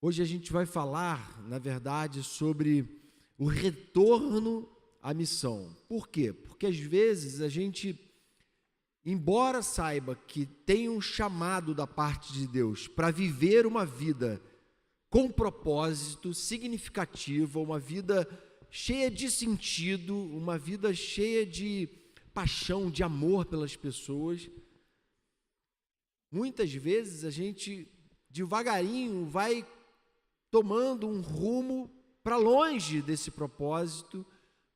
Hoje a gente vai falar, na verdade, sobre o retorno à missão. Por quê? Porque às vezes a gente, embora saiba que tem um chamado da parte de Deus para viver uma vida com propósito, significativa, uma vida cheia de sentido, uma vida cheia de paixão, de amor pelas pessoas, muitas vezes a gente devagarinho vai tomando um rumo para longe desse propósito,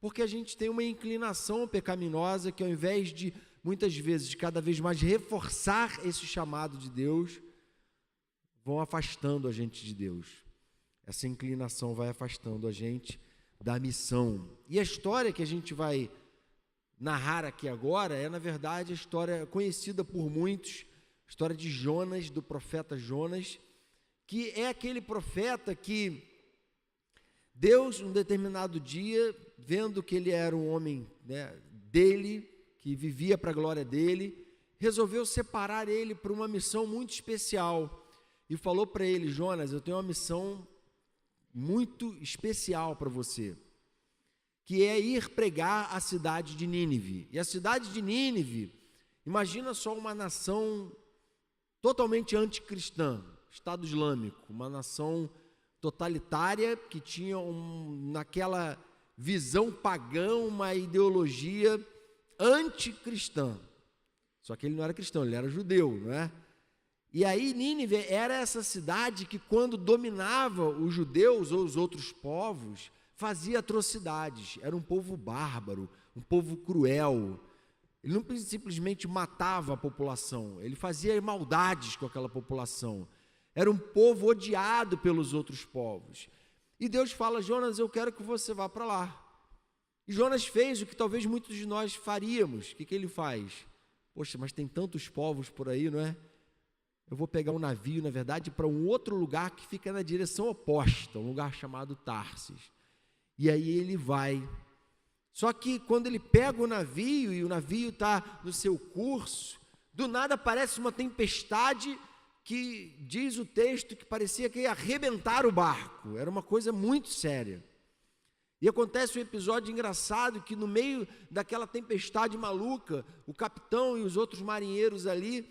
porque a gente tem uma inclinação pecaminosa que, ao invés de, muitas vezes, cada vez mais reforçar esse chamado de Deus, vão afastando a gente de Deus. Essa inclinação vai afastando a gente da missão. E a história que a gente vai narrar aqui agora é, na verdade, a história conhecida por muitos, a história de Jonas, do profeta Jonas, que é aquele profeta que Deus, um determinado dia, vendo que ele era um homem, dele, que vivia para a glória dele, resolveu separar ele para uma missão muito especial e falou para ele: Jonas, eu tenho uma missão muito especial para você, que é ir pregar a cidade de Nínive. E a cidade de Nínive, imagina só uma nação totalmente anticristã, Estado Islâmico, uma nação totalitária que tinha naquela visão pagã uma ideologia anticristã. Só que ele não era cristão, ele era judeu, não é? E aí Nínive era essa cidade que, quando dominava os judeus ou os outros povos, fazia atrocidades. Era um povo bárbaro, um povo cruel. Ele não simplesmente matava a população, ele fazia maldades com aquela população. Era um povo odiado pelos outros povos. E Deus fala: Jonas, eu quero que você vá para lá. E Jonas fez o que talvez muitos de nós faríamos. O que ele faz? Poxa, mas tem tantos povos por aí, não é? Eu vou pegar um navio, na verdade, para um outro lugar que fica na direção oposta, um lugar chamado Tarsis. E aí ele vai. Só que quando ele pega o navio e o navio está no seu curso, do nada aparece uma tempestade que diz o texto que parecia que ia arrebentar o barco. Era uma coisa muito séria. E acontece um episódio engraçado que, no meio daquela tempestade maluca, o capitão e os outros marinheiros ali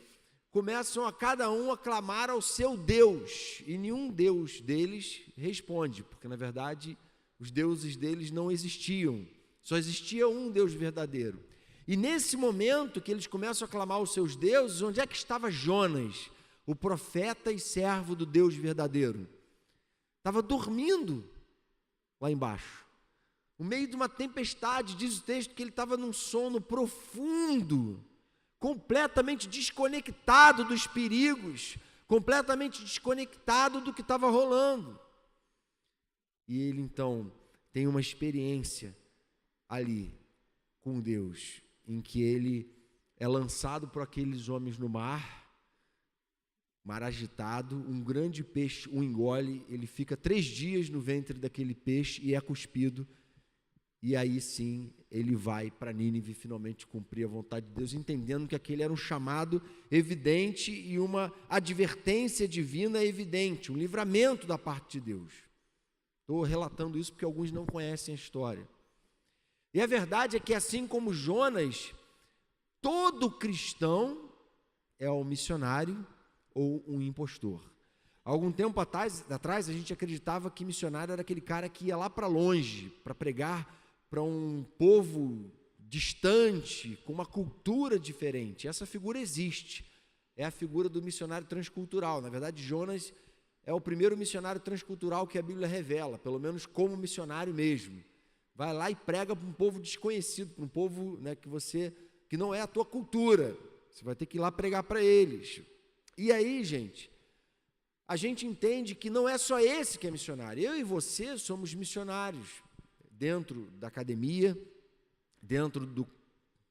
começam a cada um a clamar ao seu Deus, e nenhum Deus deles responde, porque na verdade os deuses deles não existiam, só existia um Deus verdadeiro. E nesse momento que eles começam a clamar aos seus deuses, onde é que estava Jonas, o profeta e servo do Deus verdadeiro? Estava dormindo lá embaixo, no meio de uma tempestade. Diz o texto que ele estava num sono profundo, completamente desconectado dos perigos, completamente desconectado do que estava rolando. E ele então tem uma experiência ali com Deus, em que ele é lançado por aqueles homens no mar agitado, um grande peixe o engole, ele fica 3 dias no ventre daquele peixe e é cuspido. E aí sim, ele vai para Nínive finalmente cumprir a vontade de Deus, entendendo que aquele era um chamado evidente e uma advertência divina evidente, um livramento da parte de Deus. Estou relatando isso porque alguns não conhecem a história. E a verdade é que, assim como Jonas, todo cristão é um missionário ou um impostor. Há algum tempo atrás, a gente acreditava que missionário era aquele cara que ia lá para longe, para pregar para um povo distante, com uma cultura diferente. Essa figura existe, é a figura do missionário transcultural. Na verdade, Jonas é o primeiro missionário transcultural que a Bíblia revela, pelo menos como missionário mesmo. Vai lá e prega para um povo desconhecido, para um povo, que não é a tua cultura. Você vai ter que ir lá pregar para eles. E aí, gente, a gente entende que não é só esse que é missionário. Eu e você somos missionários dentro da academia, dentro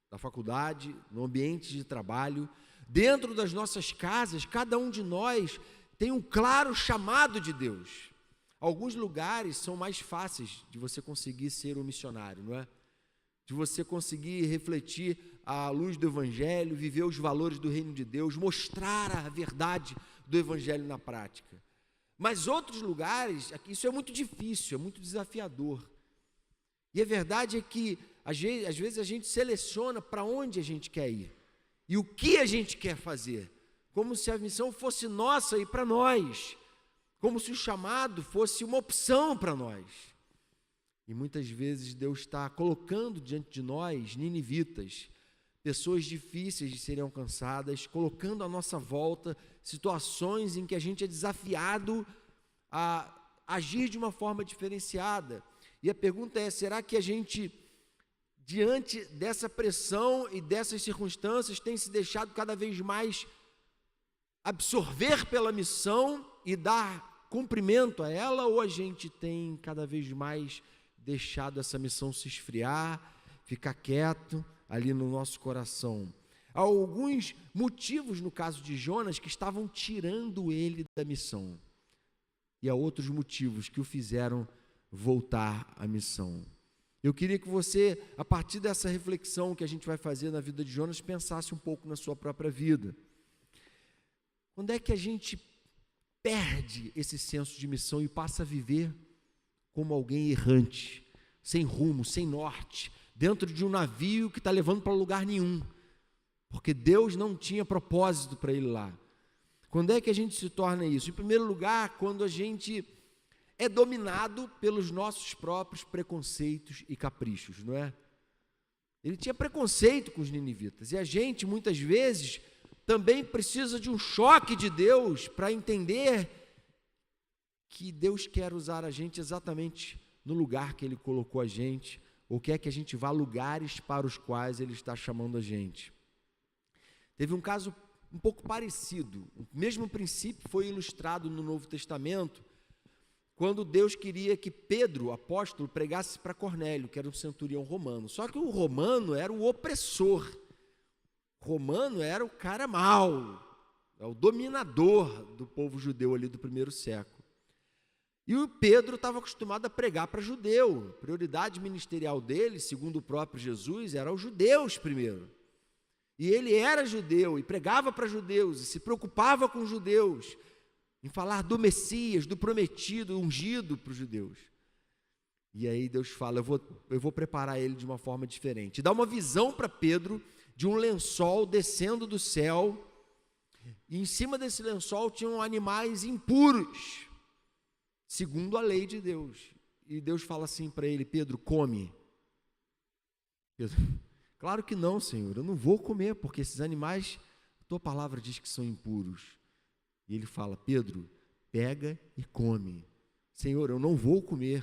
da faculdade, no ambiente de trabalho, dentro das nossas casas. Cada um de nós tem um claro chamado de Deus. Alguns lugares são mais fáceis de você conseguir ser um missionário, não é? De você conseguir refletir a luz do Evangelho, viver os valores do reino de Deus, mostrar a verdade do Evangelho na prática. Mas outros lugares, isso é muito difícil, é muito desafiador. E a verdade é que, às vezes, a gente seleciona para onde a gente quer ir e o que a gente quer fazer, como se a missão fosse nossa e para nós, como se o chamado fosse uma opção para nós. E muitas vezes Deus está colocando diante de nós, ninivitas, pessoas difíceis de serem alcançadas, colocando à nossa volta situações em que a gente é desafiado a agir de uma forma diferenciada. E a pergunta é, será que a gente, diante dessa pressão e dessas circunstâncias, tem se deixado cada vez mais absorver pela missão e dar cumprimento a ela, ou a gente tem cada vez mais deixado essa missão se esfriar, ficar quieto ali no nosso coração? Há alguns motivos no caso de Jonas que estavam tirando ele da missão, e há outros motivos que o fizeram voltar à missão. Eu queria que você, a partir dessa reflexão que a gente vai fazer na vida de Jonas, pensasse um pouco na sua própria vida. Quando é que a gente perde esse senso de missão e passa a viver como alguém errante, sem rumo, sem norte, dentro de um navio que está levando para lugar nenhum, porque Deus não tinha propósito para ele lá? Quando é que a gente se torna isso? Em primeiro lugar, quando a gente é dominado pelos nossos próprios preconceitos e caprichos, não é? Ele tinha preconceito com os ninivitas, e a gente, muitas vezes, também precisa de um choque de Deus para entender que Deus quer usar a gente exatamente no lugar que Ele colocou a gente, ou quer que a gente vá a lugares para os quais Ele está chamando a gente. Teve um caso um pouco parecido, o mesmo princípio foi ilustrado no Novo Testamento, quando Deus queria que Pedro, o apóstolo, pregasse para Cornélio, que era um centurião romano. Só que o romano era o opressor, o romano era o cara mau, é o dominador do povo judeu ali do primeiro século. E o Pedro estava acostumado a pregar para judeu, a prioridade ministerial dele, segundo o próprio Jesus, era os judeus primeiro. E ele era judeu e pregava para judeus e se preocupava com os judeus, em falar do Messias, do prometido, ungido para os judeus. E aí Deus fala, eu vou preparar ele de uma forma diferente. Dá uma visão para Pedro de um lençol descendo do céu, e em cima desse lençol tinham animais impuros, segundo a lei de Deus. E Deus fala assim para ele, Pedro, come. Pedro, claro que não, Senhor, eu não vou comer, porque esses animais, a tua palavra diz que são impuros. E ele fala, Pedro, pega e come. Senhor, eu não vou comer.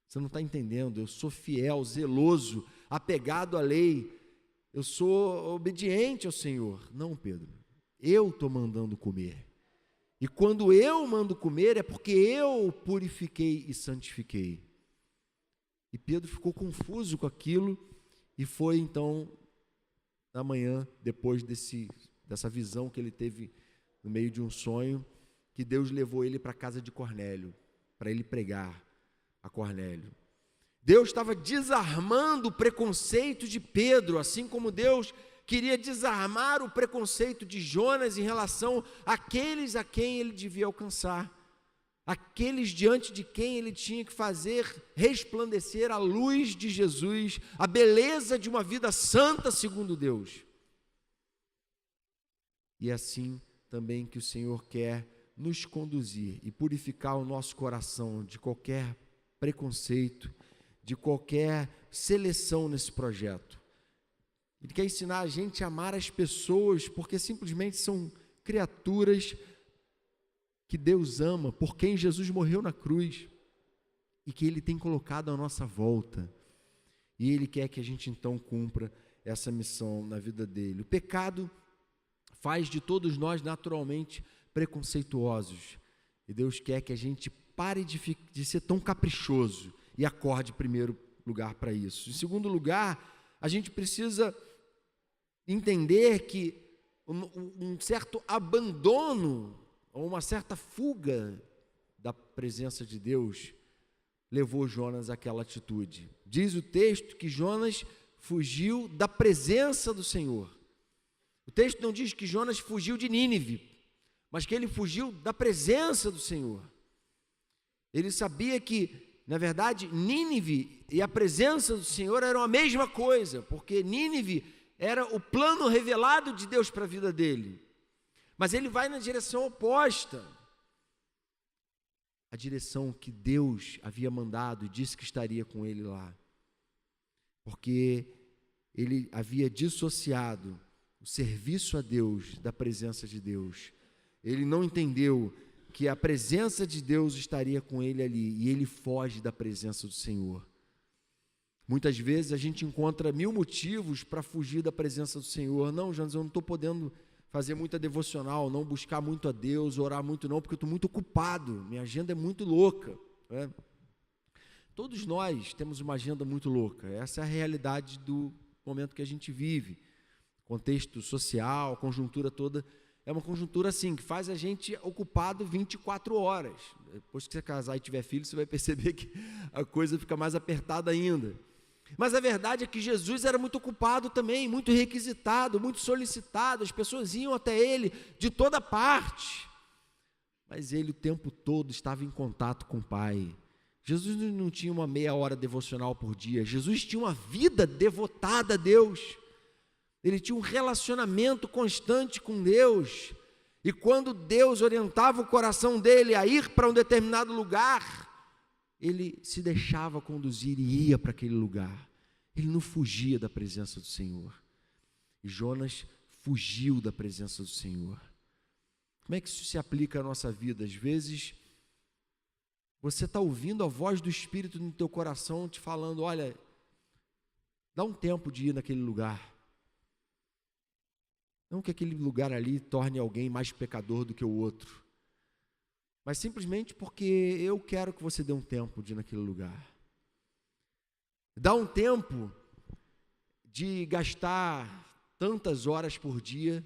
Você não está entendendo, eu sou fiel, zeloso, apegado à lei, eu sou obediente ao Senhor. Não, Pedro, eu estou mandando comer. E quando eu mando comer, é porque eu purifiquei e santifiquei. E Pedro ficou confuso com aquilo, e foi então, na manhã, depois dessa visão que ele teve no meio de um sonho, que Deus levou ele para a casa de Cornélio, para ele pregar a Cornélio. Deus estava desarmando o preconceito de Pedro, assim como Deus queria desarmar o preconceito de Jonas em relação àqueles a quem ele devia alcançar, aqueles diante de quem ele tinha que fazer resplandecer a luz de Jesus, a beleza de uma vida santa segundo Deus. E assim também que o Senhor quer nos conduzir e purificar o nosso coração de qualquer preconceito, de qualquer seleção nesse projeto. Ele quer ensinar a gente a amar as pessoas, porque simplesmente são criaturas que Deus ama, por quem Jesus morreu na cruz, e que Ele tem colocado à nossa volta. E Ele quer que a gente então cumpra essa missão na vida dele. O pecado faz de todos nós naturalmente preconceituosos, e Deus quer que a gente pare de ser tão caprichoso e acorde em primeiro lugar para isso. Em segundo lugar, a gente precisa entender que um certo abandono, ou uma certa fuga da presença de Deus, levou Jonas àquela atitude. Diz o texto que Jonas fugiu da presença do Senhor. O texto não diz que Jonas fugiu de Nínive, mas que ele fugiu da presença do Senhor. Ele sabia que, na verdade, Nínive e a presença do Senhor eram a mesma coisa, porque Nínive era o plano revelado de Deus para a vida dele. Mas ele vai na direção oposta, a direção que Deus havia mandado e disse que estaria com ele lá. Porque ele havia dissociado o serviço a Deus da presença de Deus. Ele não entendeu que a presença de Deus estaria com ele ali, e ele foge da presença do Senhor. Muitas vezes a gente encontra 1000 motivos para fugir da presença do Senhor. Não, Jonas, eu não estou podendo fazer muita devocional, não buscar muito a Deus, orar muito não, porque eu estou muito ocupado, minha agenda é muito louca, né? Todos nós temos uma agenda muito louca, essa é a realidade do momento que a gente vive. Contexto social, a conjuntura toda, é uma conjuntura assim, que faz a gente ocupado 24 horas. Depois que você casar e tiver filho, você vai perceber que a coisa fica mais apertada ainda. Mas a verdade é que Jesus era muito ocupado também, muito requisitado, muito solicitado, as pessoas iam até ele de toda parte. Mas ele o tempo todo estava em contato com o Pai. Jesus não tinha uma meia hora devocional por dia, Jesus tinha uma vida devotada a Deus. Ele tinha um relacionamento constante com Deus, e quando Deus orientava o coração dele a ir para um determinado lugar, ele se deixava conduzir e ia para aquele lugar. Ele não fugia da presença do Senhor. E Jonas fugiu da presença do Senhor. Como é que isso se aplica à nossa vida? Às vezes, você está ouvindo a voz do Espírito no teu coração te falando, olha, dá um tempo de ir naquele lugar. Não que aquele lugar ali torne alguém mais pecador do que o outro, mas simplesmente porque eu quero que você dê um tempo de ir naquele lugar. Dá um tempo de gastar tantas horas por dia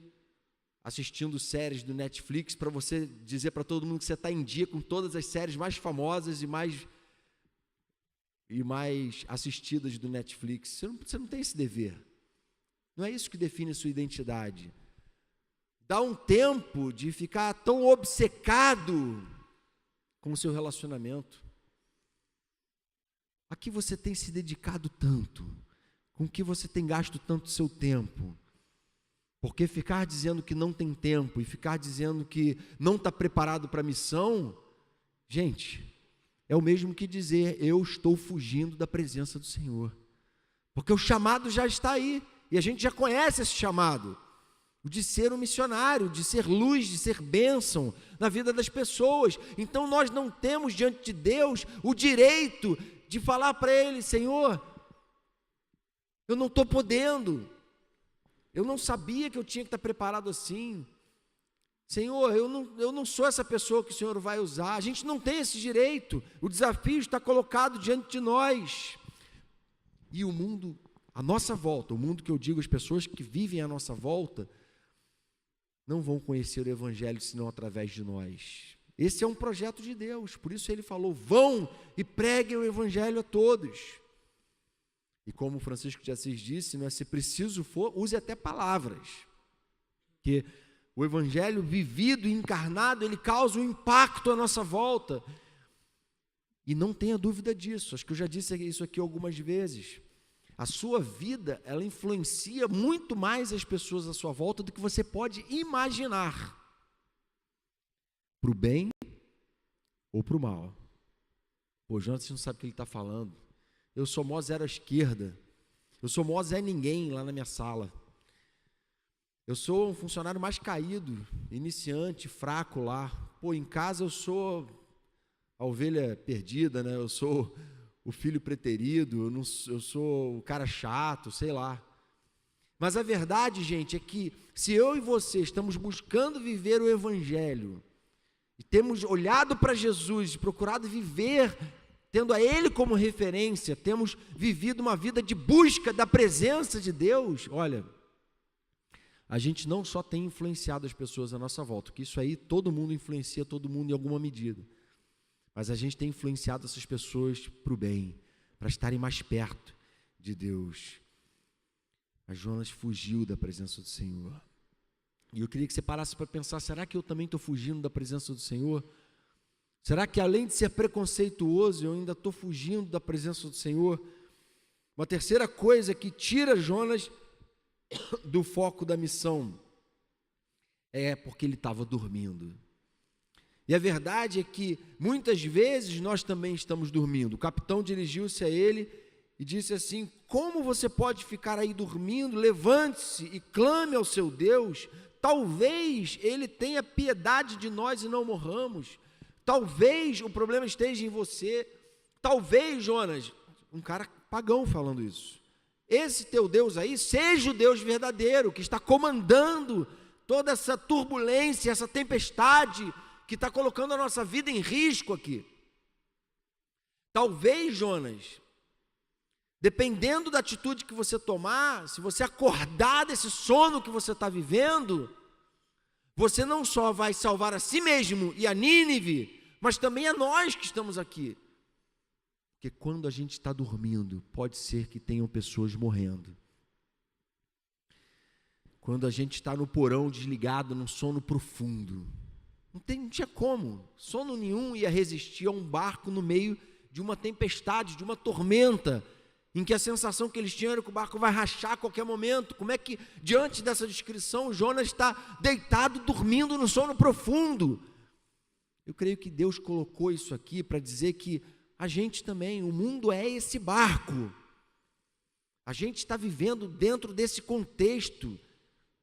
assistindo séries do Netflix para você dizer para todo mundo que você está em dia com todas as séries mais famosas e mais assistidas do Netflix. Você não tem esse dever. Não é isso que define a sua identidade. Dá um tempo de ficar tão obcecado com o seu relacionamento. A que você tem se dedicado tanto? Com que você tem gasto tanto seu tempo? Porque ficar dizendo que não tem tempo e ficar dizendo que não está preparado para a missão, gente, é o mesmo que dizer, eu estou fugindo da presença do Senhor. Porque o chamado já está aí. E a gente já conhece esse chamado, o de ser um missionário, de ser luz, de ser bênção na vida das pessoas. Então nós não temos diante de Deus o direito de falar para Ele, Senhor, eu não estou podendo, eu não sabia que eu tinha que estar preparado assim. Senhor, eu não sou essa pessoa que o Senhor vai usar. A gente não tem esse direito, o desafio está colocado diante de nós. E o mundo à nossa volta, o mundo que eu digo, as pessoas que vivem à nossa volta, não vão conhecer o Evangelho senão através de nós. Esse é um projeto de Deus, por isso ele falou, vão e preguem o Evangelho a todos. E como Francisco de Assis disse, se preciso for, use até palavras, que o Evangelho vivido e encarnado, ele causa um impacto à nossa volta. E não tenha dúvida disso, acho que eu já disse isso aqui algumas vezes. A sua vida, ela influencia muito mais as pessoas à sua volta do que você pode imaginar, para o bem ou para o mal. Pô, Jonas, você não sabe o que ele está falando. Eu sou mó zero à esquerda, eu sou mó Zé Ninguém lá na minha sala. Eu sou um funcionário mais caído, iniciante, fraco lá. Pô, em casa eu sou a ovelha perdida, né? Eu sou o filho preterido, eu sou o cara chato, sei lá. Mas a verdade, gente, é que se eu e você estamos buscando viver o Evangelho, e temos olhado para Jesus e procurado viver, tendo a Ele como referência, temos vivido uma vida de busca da presença de Deus, olha, a gente não só tem influenciado as pessoas à nossa volta, que isso aí todo mundo influencia todo mundo em alguma medida, mas a gente tem influenciado essas pessoas para o bem, para estarem mais perto de Deus. Mas Jonas fugiu da presença do Senhor. E eu queria que você parasse para pensar, será que eu também estou fugindo da presença do Senhor? Será que além de ser preconceituoso, eu ainda estou fugindo da presença do Senhor? Uma terceira coisa que tira Jonas do foco da missão é porque ele estava dormindo. E a verdade é que muitas vezes nós também estamos dormindo. O capitão dirigiu-se a ele e disse assim: como você pode ficar aí dormindo? Levante-se e clame ao seu Deus. Talvez ele tenha piedade de nós e não morramos. Talvez o problema esteja em você. Talvez, Jonas, um cara pagão falando isso, esse teu Deus aí seja o Deus verdadeiro, que está comandando toda essa turbulência, essa tempestade, que está colocando a nossa vida em risco aqui. Talvez, Jonas, dependendo da atitude que você tomar, se você acordar desse sono que você está vivendo, você não só vai salvar a si mesmo e a Nínive, mas também a nós que estamos aqui. Porque quando a gente está dormindo, pode ser que tenham pessoas morrendo. Quando a gente está no porão desligado, num sono profundo, não tinha como, sono nenhum ia resistir a um barco no meio de uma tempestade, de uma tormenta, em que a sensação que eles tinham era que o barco vai rachar a qualquer momento. Como é que, diante dessa descrição, Jonas está deitado, dormindo no sono profundo? Eu creio que Deus colocou isso aqui para dizer que a gente também, o mundo é esse barco. A gente está vivendo dentro desse contexto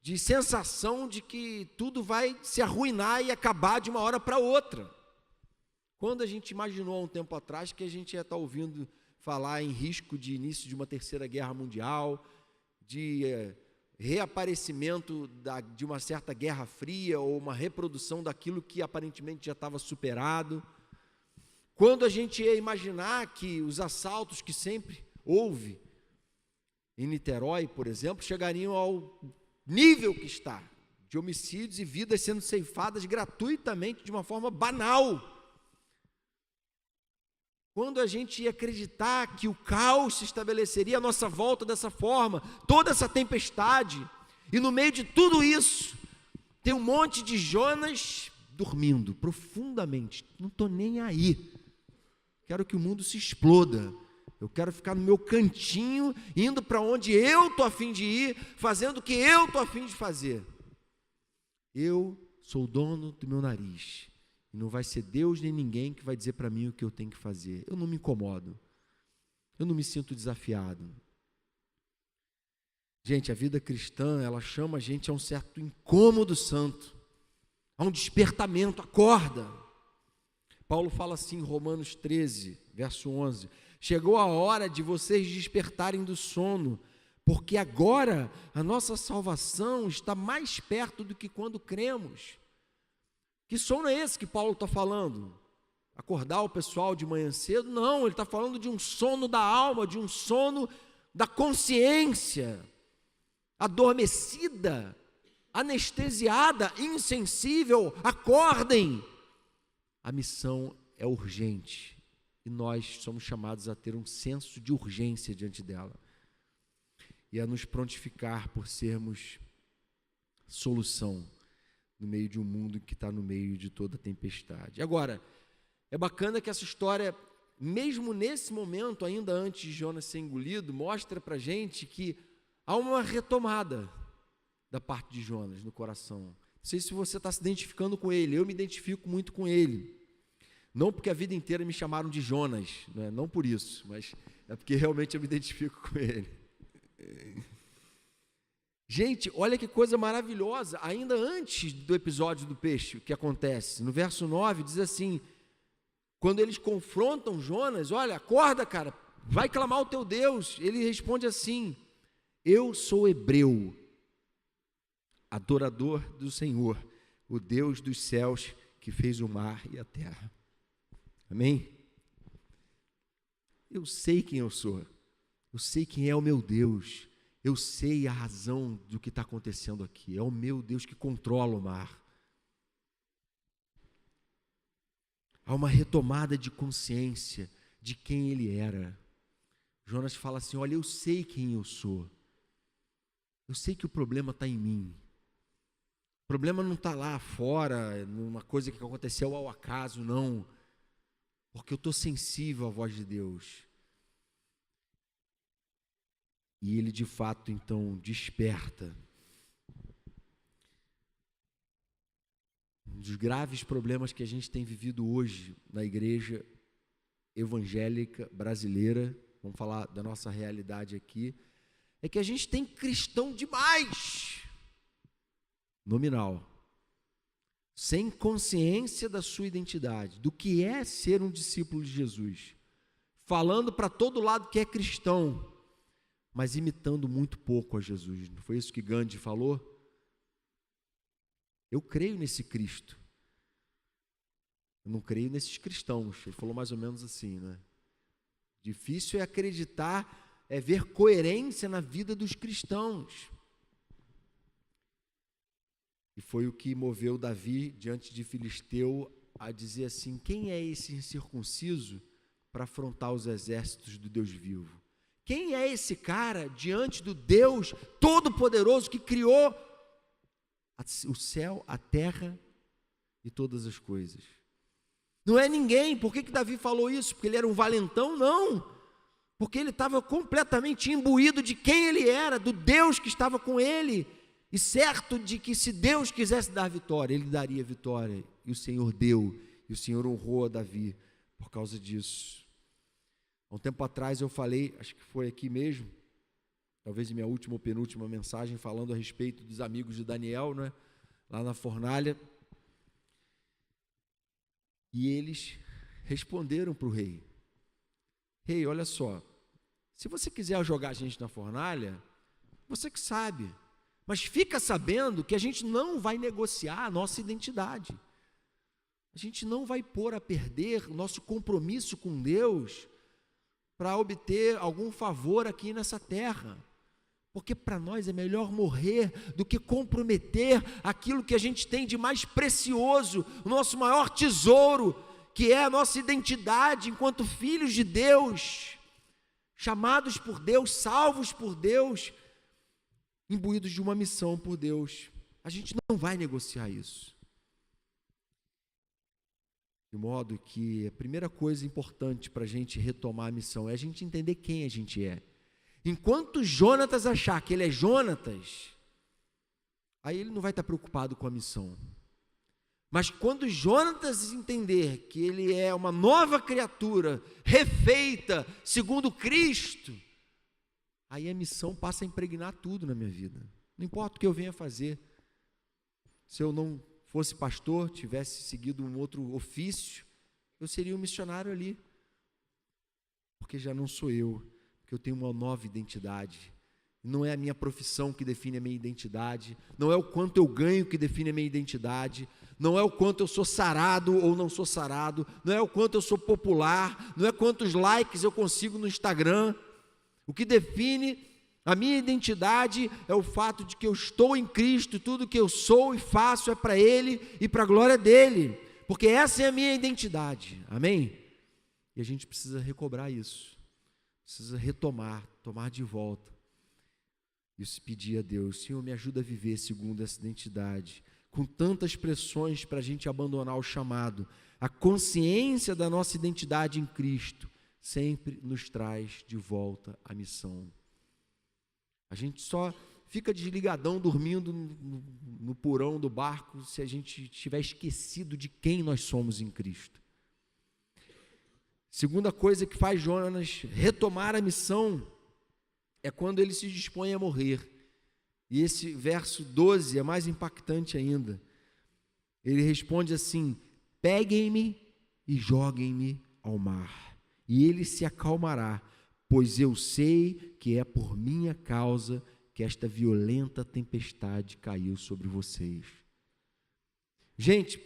de sensação de que tudo vai se arruinar e acabar de uma hora para outra. Quando a gente imaginou há um tempo atrás que a gente ia estar ouvindo falar em risco de início de uma terceira guerra mundial, de reaparecimento de uma certa guerra fria ou uma reprodução daquilo que aparentemente já estava superado. Quando a gente ia imaginar que os assaltos que sempre houve em Niterói, por exemplo, chegariam ao nível que está, de homicídios e vidas sendo ceifadas gratuitamente de uma forma banal. Quando a gente ia acreditar que o caos se estabeleceria à nossa volta dessa forma, toda essa tempestade, e no meio de tudo isso, tem um monte de Jonas dormindo profundamente, não estou nem aí, quero que o mundo se exploda, eu quero ficar no meu cantinho, indo para onde eu estou a fim de ir, fazendo o que eu estou a fim de fazer. Eu sou o dono do meu nariz, e não vai ser Deus nem ninguém que vai dizer para mim o que eu tenho que fazer. Eu não me incomodo, eu não me sinto desafiado. Gente, a vida cristã, ela chama a gente a um certo incômodo santo, a um despertamento, acorda. Paulo fala assim em Romanos 13, verso 11, chegou a hora de vocês despertarem do sono, porque agora a nossa salvação está mais perto do que quando cremos. Que sono é esse que Paulo está falando? Acordar o pessoal de manhã cedo? Não, ele está falando de um sono da alma, de um sono da consciência, adormecida, anestesiada, insensível. Acordem! A missão é urgente e nós somos chamados a ter um senso de urgência diante dela e a nos prontificar por sermos solução no meio de um mundo que está no meio de toda tempestade. Agora, é bacana que essa história, mesmo nesse momento, ainda antes de Jonas ser engolido, mostra para a gente que há uma retomada da parte de Jonas no coração. Não sei se você está se identificando com ele, eu me identifico muito com ele. Não porque a vida inteira me chamaram de Jonas, não por isso, mas é porque realmente eu me identifico com ele. Gente, olha que coisa maravilhosa, ainda antes do episódio do peixe, o que acontece, no verso 9 diz assim, quando eles confrontam Jonas, olha, acorda cara, vai clamar ao teu Deus, ele responde assim, eu sou hebreu, adorador do Senhor, o Deus dos céus que fez o mar e a terra. Amém? Eu sei quem eu sou, eu sei quem é o meu Deus, eu sei a razão do que está acontecendo aqui, é o meu Deus que controla o mar. Há uma retomada de consciência de quem ele era. Jonas fala assim, olha, eu sei quem eu sou, eu sei que o problema está em mim, o problema não está lá fora, numa coisa que aconteceu ao acaso, não. Porque eu estou sensível à voz de Deus. E Ele, de fato, então, desperta. Um dos graves problemas que a gente tem vivido hoje na igreja evangélica brasileira, vamos falar da nossa realidade aqui, é que a gente tem cristão demais, nominal, sem consciência da sua identidade, do que é ser um discípulo de Jesus, falando para todo lado que é cristão, mas imitando muito pouco a Jesus. Não foi isso que Gandhi falou? Eu creio nesse Cristo, eu não creio nesses cristãos. Ele falou mais ou menos assim, né? Difícil é acreditar, é ver coerência na vida dos cristãos. E foi o que moveu Davi, diante de Filisteu, a dizer assim: quem é esse incircunciso para afrontar os exércitos do Deus vivo? Quem é esse cara diante do Deus Todo-Poderoso que criou o céu, a terra e todas as coisas? Não é ninguém. Por que Davi falou isso? Porque ele era um valentão? Não, porque ele estava completamente imbuído de quem ele era, do Deus que estava com ele, e certo de que se Deus quisesse dar vitória, Ele daria vitória, e o Senhor deu, e o Senhor honrou a Davi por causa disso. Há um tempo atrás eu falei, acho que foi aqui mesmo, talvez em minha última ou penúltima mensagem, falando a respeito dos amigos de Daniel, né, lá na fornalha, e eles responderam para o rei: rei, olha só, se você quiser jogar a gente na fornalha, você que sabe, mas fica sabendo que a gente não vai negociar a nossa identidade, a gente não vai pôr a perder o nosso compromisso com Deus para obter algum favor aqui nessa terra, porque para nós é melhor morrer do que comprometer aquilo que a gente tem de mais precioso, o nosso maior tesouro, que é a nossa identidade enquanto filhos de Deus, chamados por Deus, salvos por Deus, imbuídos de uma missão por Deus. A gente não vai negociar isso. De modo que a primeira coisa importante para a gente retomar a missão é a gente entender quem a gente é. Enquanto Jonatas achar que ele é Jonatas, aí ele não vai estar preocupado com a missão. Mas quando Jonatas entender que ele é uma nova criatura, refeita, segundo Cristo, aí a missão passa a impregnar tudo na minha vida. Não importa o que eu venha fazer. Se eu não fosse pastor, tivesse seguido um outro ofício, eu seria um missionário ali. Porque já não sou eu, porque eu tenho uma nova identidade. Não é a minha profissão que define a minha identidade, não é o quanto eu ganho que define a minha identidade, não é o quanto eu sou sarado ou não sou sarado, não é o quanto eu sou popular, não é quantos likes eu consigo no Instagram. O que define a minha identidade é o fato de que eu estou em Cristo, tudo que eu sou e faço é para Ele e para a glória dEle, porque essa é a minha identidade, amém? E a gente precisa recobrar isso, precisa retomar, tomar de volta, e pedir a Deus: Senhor, me ajuda a viver segundo essa identidade, com tantas pressões para a gente abandonar o chamado. A consciência da nossa identidade em Cristo sempre nos traz de volta a missão. A gente só fica desligadão, dormindo no porão do barco, se a gente estiver esquecido de quem nós somos em Cristo. Segunda coisa que faz Jonas retomar a missão é quando ele se dispõe a morrer. E esse verso 12 é mais impactante ainda. Ele responde assim: peguem-me e joguem-me ao mar, e ele se acalmará, pois eu sei que é por minha causa que esta violenta tempestade caiu sobre vocês. Gente,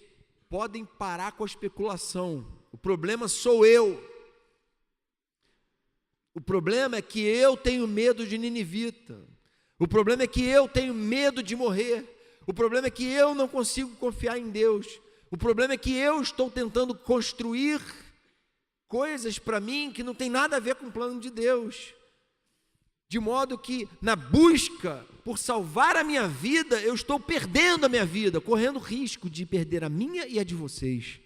podem parar com a especulação. O problema sou eu. O problema é que eu tenho medo de ninivita. O problema é que eu tenho medo de morrer. O problema é que eu não consigo confiar em Deus. O problema é que eu estou tentando construir coisas para mim que não tem nada a ver com o plano de Deus. de modo que na busca por salvar a minha vida, eu estou perdendo a minha vida, correndo risco de perder a minha e a de vocês.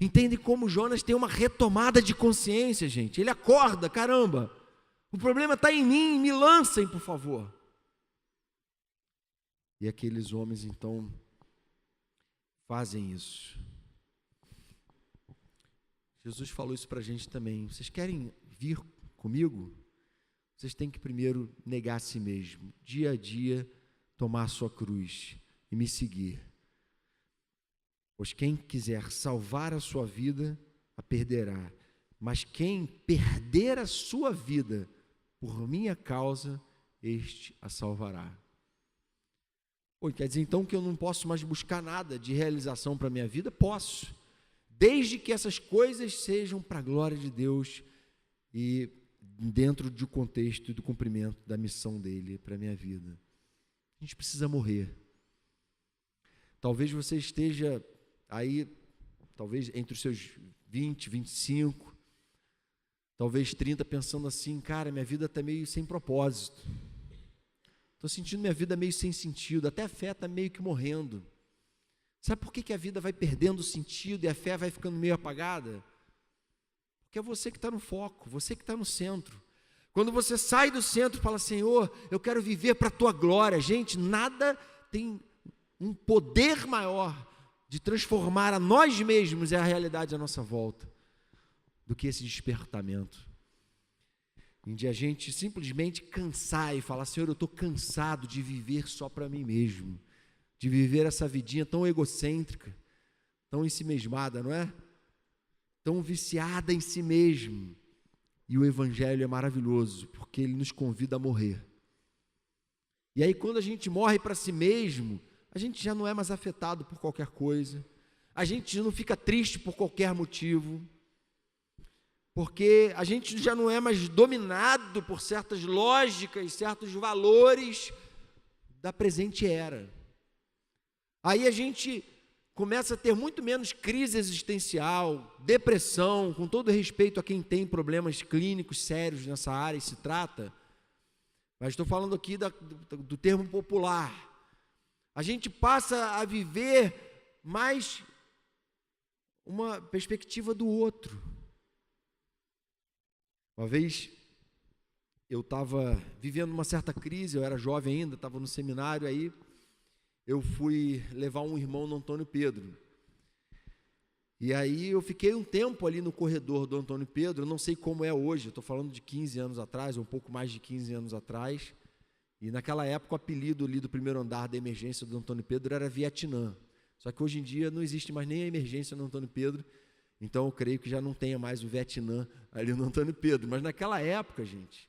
Entende como Jonas tem uma retomada de consciência, gente? Ele acorda, caramba, o problema está em mim, me lancem, por favor. E aqueles homens, então, fazem isso. Jesus falou isso para a gente também. Vocês querem vir comigo? Vocês têm que primeiro negar a si mesmo, dia a dia, tomar a sua cruz e me seguir. Pois quem quiser salvar a sua vida, a perderá. Mas quem perder a sua vida por minha causa, este a salvará. Quer dizer então que eu não posso mais buscar nada de realização para a minha vida? Posso, desde que essas coisas sejam para a glória de Deus e dentro do contexto e do cumprimento da missão dele para a minha vida. A gente precisa morrer. Talvez você esteja aí, talvez entre os seus 20, 25, talvez 30, pensando assim, cara, minha vida está meio sem propósito. Estou sentindo minha vida meio sem sentido, até a fé está meio que morrendo. Sabe por que a vida vai perdendo sentido e a fé vai ficando meio apagada? Porque é você que está no foco, você que está no centro. Quando você sai do centro e fala, Senhor, eu quero viver para a Tua glória. Gente, nada tem um poder maior de transformar a nós mesmos e a realidade à nossa volta do que esse despertamento. Em de a gente simplesmente cansar e falar, Senhor, eu estou cansado de viver só para mim mesmo, de viver essa vidinha tão egocêntrica, tão ensimesmada, não é? Tão viciada em si mesmo. E o Evangelho é maravilhoso, porque ele nos convida a morrer. E aí quando a gente morre para si mesmo, a gente já não é mais afetado por qualquer coisa, a gente já não fica triste por qualquer motivo, porque a gente já não é mais dominado por certas lógicas, certos valores da presente era. Aí a gente começa a ter muito menos crise existencial, depressão, com todo respeito a quem tem problemas clínicos sérios nessa área e se trata, mas estou falando aqui do termo popular. A gente passa a viver mais uma perspectiva do outro. Uma vez eu estava vivendo uma certa crise, eu era jovem ainda, estava no seminário, aí eu fui levar um irmão no Antônio Pedro. E aí eu fiquei um tempo ali no corredor do Antônio Pedro, eu não sei como é hoje, eu estou falando de 15 anos atrás, ou um pouco mais de 15 anos atrás, e naquela época o apelido ali do primeiro andar da emergência do Antônio Pedro era Vietnã. Só que hoje em dia não existe mais nem a emergência no Antônio Pedro, então eu creio que já não tenha mais o Vietnã ali no Antônio Pedro. Mas naquela época, gente,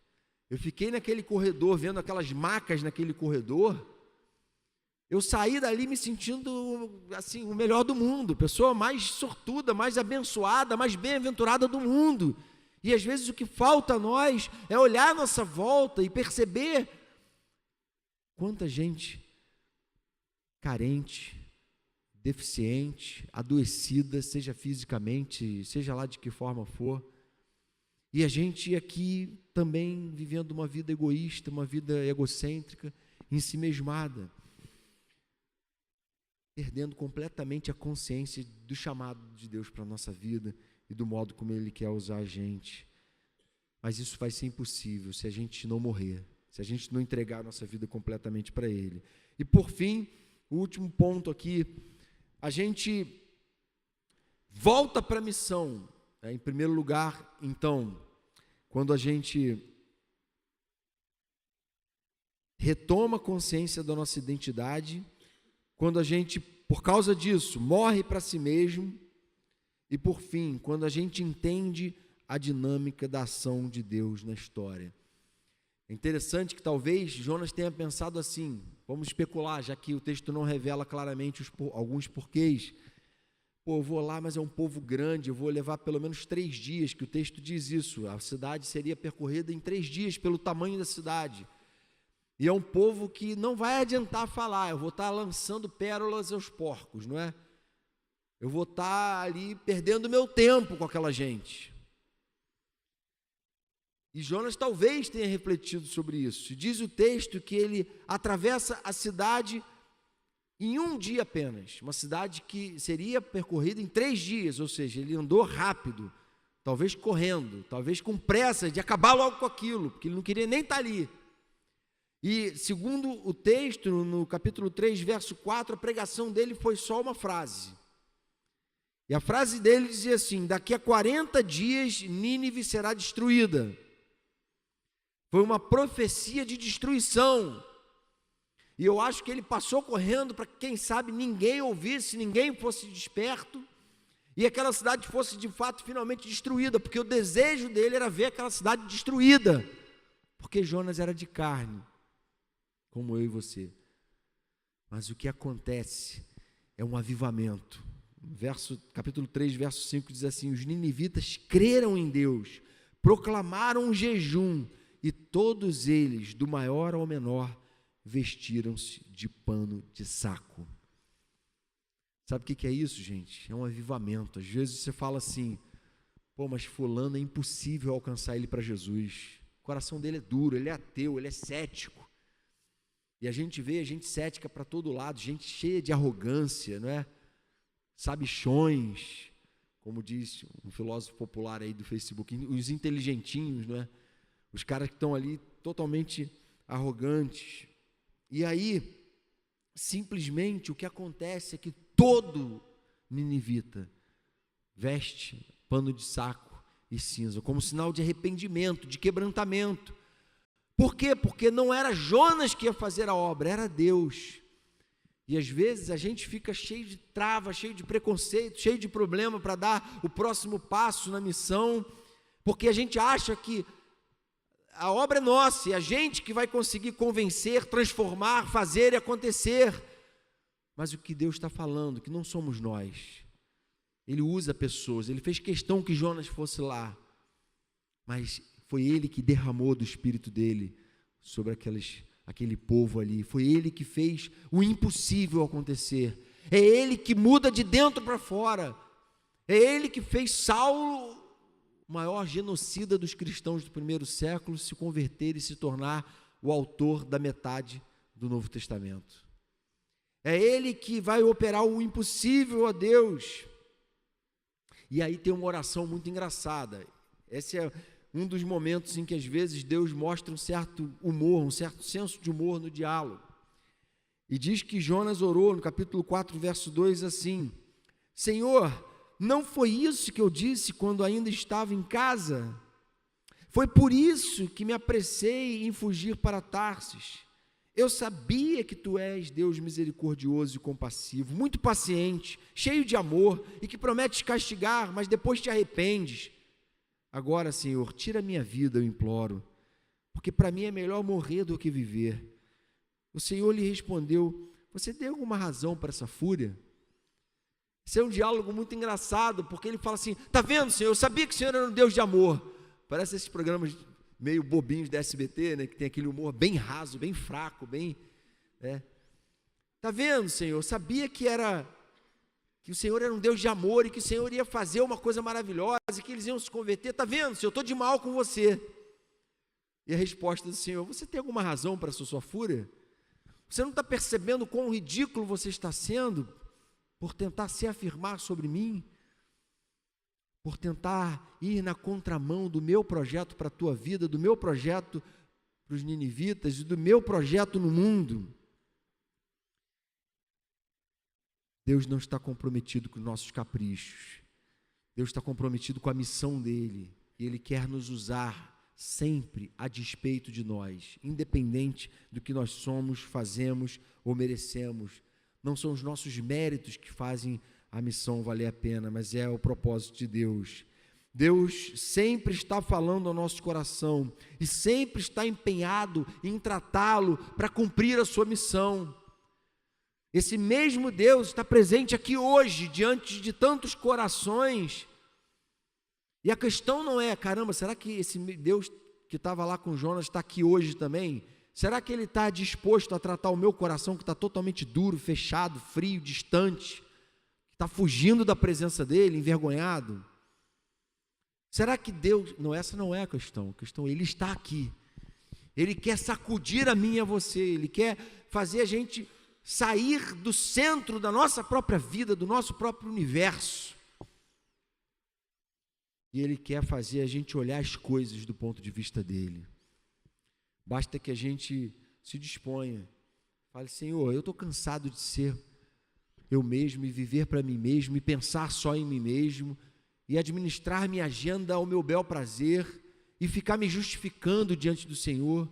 eu fiquei naquele corredor, vendo aquelas macas naquele corredor, eu saí dali me sentindo assim, o melhor do mundo, pessoa mais sortuda, mais abençoada, mais bem-aventurada do mundo. E às vezes o que falta a nós é olhar a nossa volta e perceber quanta gente carente, deficiente, adoecida, seja fisicamente, seja lá de que forma for, e a gente aqui também vivendo uma vida egoísta, uma vida egocêntrica, ensimesmada, perdendo completamente a consciência do chamado de Deus para a nossa vida e do modo como Ele quer usar a gente. Mas isso vai ser impossível se a gente não morrer, se a gente não entregar a nossa vida completamente para Ele. E por fim, o último ponto aqui, a gente volta para a missão, né? Em primeiro lugar, então, quando a gente retoma a consciência da nossa identidade, quando a gente, por causa disso, morre para si mesmo, e por fim, quando a gente entende a dinâmica da ação de Deus na história. É interessante que talvez Jonas tenha pensado assim, vamos especular, já que o texto não revela claramente alguns porquês. Eu vou lá, mas é um povo grande, eu vou levar pelo menos 3 dias, que o texto diz isso, a cidade seria percorrida em 3 dias pelo tamanho da cidade. E é um povo que não vai adiantar falar, eu vou estar lançando pérolas aos porcos, não é? Eu vou estar ali perdendo meu tempo com aquela gente. E Jonas talvez tenha refletido sobre isso. Diz o texto que ele atravessa a cidade em um dia apenas, uma cidade que seria percorrida em 3 dias, ou seja, ele andou rápido, talvez correndo, talvez com pressa de acabar logo com aquilo, porque ele não queria nem estar ali. E segundo o texto, no capítulo 3, verso 4, a pregação dele foi só uma frase. E a frase dele dizia assim: daqui a 40 dias Nínive será destruída. Foi uma profecia de destruição. E eu acho que ele passou correndo para que, quem sabe, ninguém ouvisse, ninguém fosse desperto, e aquela cidade fosse de fato finalmente destruída, porque o desejo dele era ver aquela cidade destruída, porque Jonas era de carne, como eu e você. Mas o que acontece é um avivamento. Capítulo 3, verso 5 diz assim: os ninivitas creram em Deus, proclamaram um jejum, e todos eles, do maior ao menor, vestiram-se de pano de saco. Sabe o que é isso, gente? É um avivamento. Às vezes você fala assim: pô, mas fulano é impossível alcançar ele para Jesus. O coração dele é duro, ele é ateu, ele é cético. E a gente vê gente cética para todo lado, gente cheia de arrogância, não é? Sabichões, como diz um filósofo popular aí do Facebook, os inteligentinhos, não é? Os caras que estão ali totalmente arrogantes. E aí, simplesmente, o que acontece é que todo ninivita veste pano de saco e cinza, como sinal de arrependimento, de quebrantamento. Por quê? Porque não era Jonas que ia fazer a obra, era Deus. E às vezes a gente fica cheio de trava, cheio de preconceito, cheio de problema para dar o próximo passo na missão, porque a gente acha que a obra é nossa, e a gente que vai conseguir convencer, transformar, fazer e acontecer. Mas o que Deus está falando, que não somos nós. Ele usa pessoas, ele fez questão que Jonas fosse lá, mas foi ele que derramou do Espírito dele sobre aquele povo ali. Foi ele que fez o impossível acontecer. É ele que muda de dentro para fora. É ele que fez Saulo, o maior genocida dos cristãos do primeiro século, se converter e se tornar o autor da metade do Novo Testamento. É ele que vai operar o impossível a Deus. E aí tem uma oração muito engraçada. Esse é um dos momentos em que às vezes Deus mostra um certo humor, um certo senso de humor no diálogo. E diz que Jonas orou no capítulo 4, verso 2 assim: Senhor, não foi isso que eu disse quando ainda estava em casa? Foi por isso que me apressei em fugir para Tarsis. Eu sabia que tu és Deus misericordioso e compassivo, muito paciente, cheio de amor e que prometes castigar, mas depois te arrependes. Agora, Senhor, tira a minha vida, eu imploro, porque para mim é melhor morrer do que viver. O Senhor lhe respondeu: você tem alguma razão para essa fúria? Esse é um diálogo muito engraçado, porque ele fala assim: tá vendo, Senhor, eu sabia que o Senhor era um Deus de amor. Parece esses programas meio bobinhos da SBT, né, que tem aquele humor bem raso, bem fraco, bem... Tá vendo, Senhor, eu sabia que o Senhor era um Deus de amor e que o Senhor ia fazer uma coisa maravilhosa e que eles iam se converter. Está vendo, Senhor, eu estou de mal com você. E a resposta do Senhor: você tem alguma razão para essa sua fúria? Você não está percebendo quão ridículo você está sendo por tentar se afirmar sobre mim? Por tentar ir na contramão do meu projeto para a tua vida, do meu projeto para os ninivitas e do meu projeto no mundo? Deus não está comprometido com nossos caprichos. Deus está comprometido com a missão dele. E ele quer nos usar sempre a despeito de nós, independente do que nós somos, fazemos ou merecemos. Não são os nossos méritos que fazem a missão valer a pena, mas é o propósito de Deus. Deus sempre está falando ao nosso coração e sempre está empenhado em tratá-lo para cumprir a sua missão. Esse mesmo Deus está presente aqui hoje, diante de tantos corações. E a questão não é: caramba, será que esse Deus que estava lá com Jonas está aqui hoje também? Será que Ele está disposto a tratar o meu coração, que está totalmente duro, fechado, frio, distante, que está fugindo da presença dEle, envergonhado? Será que Deus... Não, essa não é a questão. Ele está aqui. Ele quer sacudir a mim e a você. Ele quer fazer a gente sair do centro da nossa própria vida, do nosso próprio universo. E Ele quer fazer a gente olhar as coisas do ponto de vista dEle. Basta que a gente se disponha. Fale, Senhor, eu estou cansado de ser eu mesmo e viver para mim mesmo e pensar só em mim mesmo e administrar minha agenda ao meu bel prazer e ficar me justificando diante do Senhor.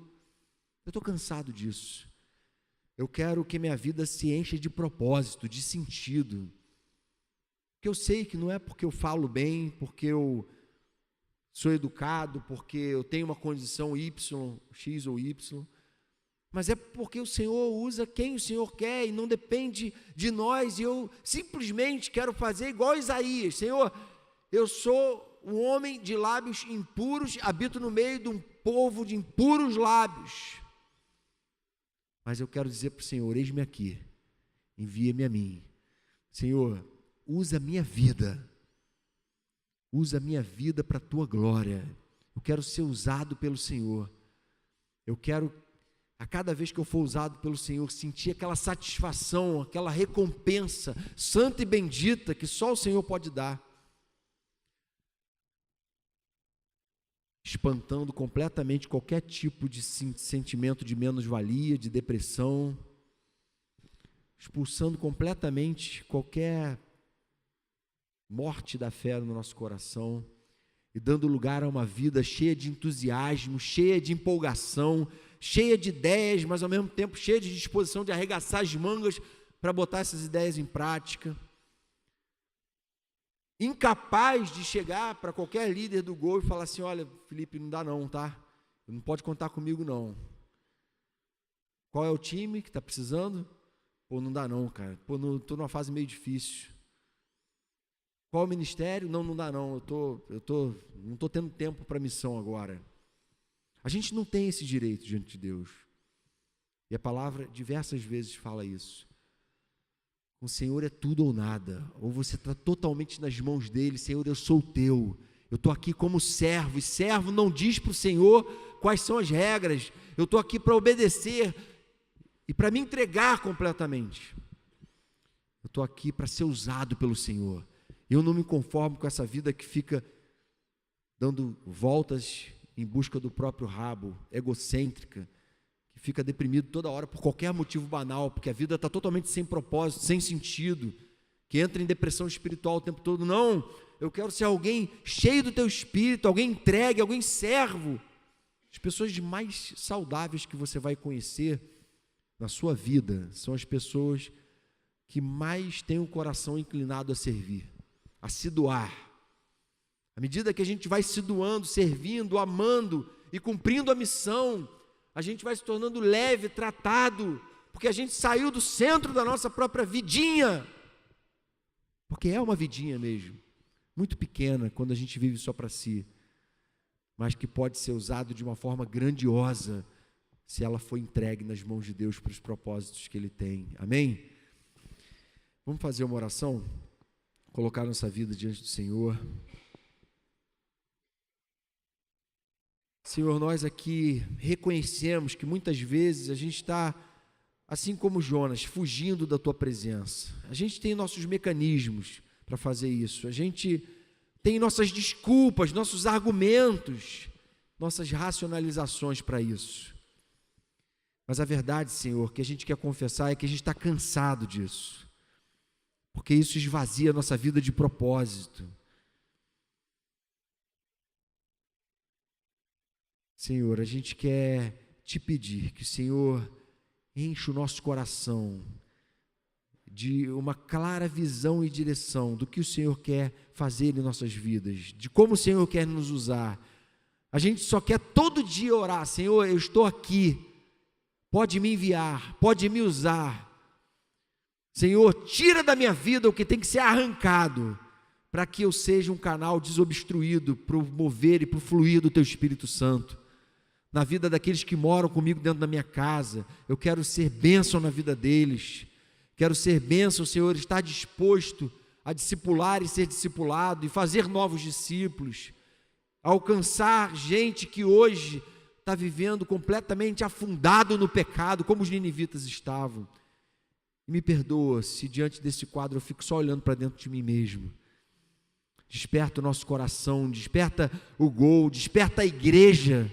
Eu estou cansado disso. Eu quero que minha vida se encha de propósito, de sentido. Porque eu sei que não é porque eu falo bem, porque eu sou educado, porque eu tenho uma condição Y, X ou Y, mas é porque o Senhor usa quem o Senhor quer e não depende de nós, e eu simplesmente quero fazer igual a Isaías. Senhor, eu sou um homem de lábios impuros, habito no meio de um povo de impuros lábios, mas eu quero dizer para o Senhor, eis-me aqui, envia-me a mim. Senhor, usa a minha vida para a tua glória. Eu quero ser usado pelo Senhor. Eu quero, a cada vez que eu for usado pelo Senhor, sentir aquela satisfação, aquela recompensa santa e bendita que só o Senhor pode dar, espantando completamente qualquer tipo de sentimento de menos-valia, de depressão, expulsando completamente qualquer morte da fé no nosso coração e dando lugar a uma vida cheia de entusiasmo, cheia de empolgação, cheia de ideias, mas ao mesmo tempo cheia de disposição de arregaçar as mangas para botar essas ideias em prática. Incapaz de chegar para qualquer líder do Gol e falar assim, olha, Felipe, não dá não, tá? Não pode contar comigo não. Qual é o time que está precisando? Pô, não dá não, cara. Pô, estou numa fase meio difícil. Qual o ministério? Não dá não. Não estou tendo tempo para missão agora. A gente não tem esse direito diante de Deus. E a palavra diversas vezes fala isso. O Senhor é tudo ou nada, ou você está totalmente nas mãos dele. Senhor, eu sou teu, eu estou aqui como servo, e servo não diz para o Senhor quais são as regras, eu estou aqui para obedecer e para me entregar completamente. Eu estou aqui para ser usado pelo Senhor. Eu não me conformo com essa vida que fica dando voltas em busca do próprio rabo, egocêntrica, que fica deprimido toda hora por qualquer motivo banal, porque a vida está totalmente sem propósito, sem sentido, que entra em depressão espiritual o tempo todo. Não, eu quero ser alguém cheio do teu espírito, alguém entregue, alguém servo. As pessoas mais saudáveis que você vai conhecer na sua vida são as pessoas que mais têm o coração inclinado a servir, a se doar. À medida que a gente vai se doando, servindo, amando e cumprindo a missão, a gente vai se tornando leve, tratado, porque a gente saiu do centro da nossa própria vidinha, porque é uma vidinha mesmo, muito pequena quando a gente vive só para si, mas que pode ser usado de uma forma grandiosa, se ela for entregue nas mãos de Deus para os propósitos que Ele tem. Amém? Vamos fazer uma oração? Colocar nossa vida diante do Senhor. Senhor, nós aqui reconhecemos que muitas vezes a gente está, assim como Jonas, fugindo da Tua presença. A gente tem nossos mecanismos para fazer isso, a gente tem nossas desculpas, nossos argumentos, nossas racionalizações para isso. Mas a verdade, Senhor, que a gente quer confessar é que a gente está cansado disso, porque isso esvazia a nossa vida de propósito. Senhor, a gente quer Te pedir que o Senhor enche o nosso coração de uma clara visão e direção do que o Senhor quer fazer em nossas vidas, de como o Senhor quer nos usar. A gente só quer todo dia orar, Senhor, eu estou aqui, pode me enviar, pode me usar. Senhor, tira da minha vida o que tem que ser arrancado, para que eu seja um canal desobstruído para o mover e para o fluir do Teu Espírito Santo. Na vida daqueles que moram comigo dentro da minha casa, eu quero ser bênção na vida deles, quero ser bênção, Senhor, estar disposto a discipular e ser discipulado, e fazer novos discípulos, alcançar gente que hoje está vivendo completamente afundado no pecado, como os ninivitas estavam. E me perdoa se diante desse quadro eu fico só olhando para dentro de mim mesmo. Desperta o nosso coração, desperta o gol, desperta a igreja,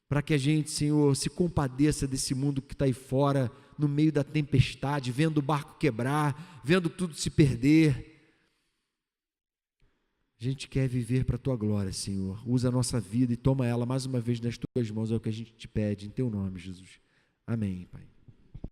para que a gente, Senhor, se compadeça desse mundo que está aí fora, no meio da tempestade, vendo o barco quebrar, vendo tudo se perder. A gente quer viver para a Tua glória, Senhor. Usa a nossa vida e toma ela mais uma vez nas Tuas mãos, é o que a gente te pede, em Teu nome, Jesus. Amém, Pai.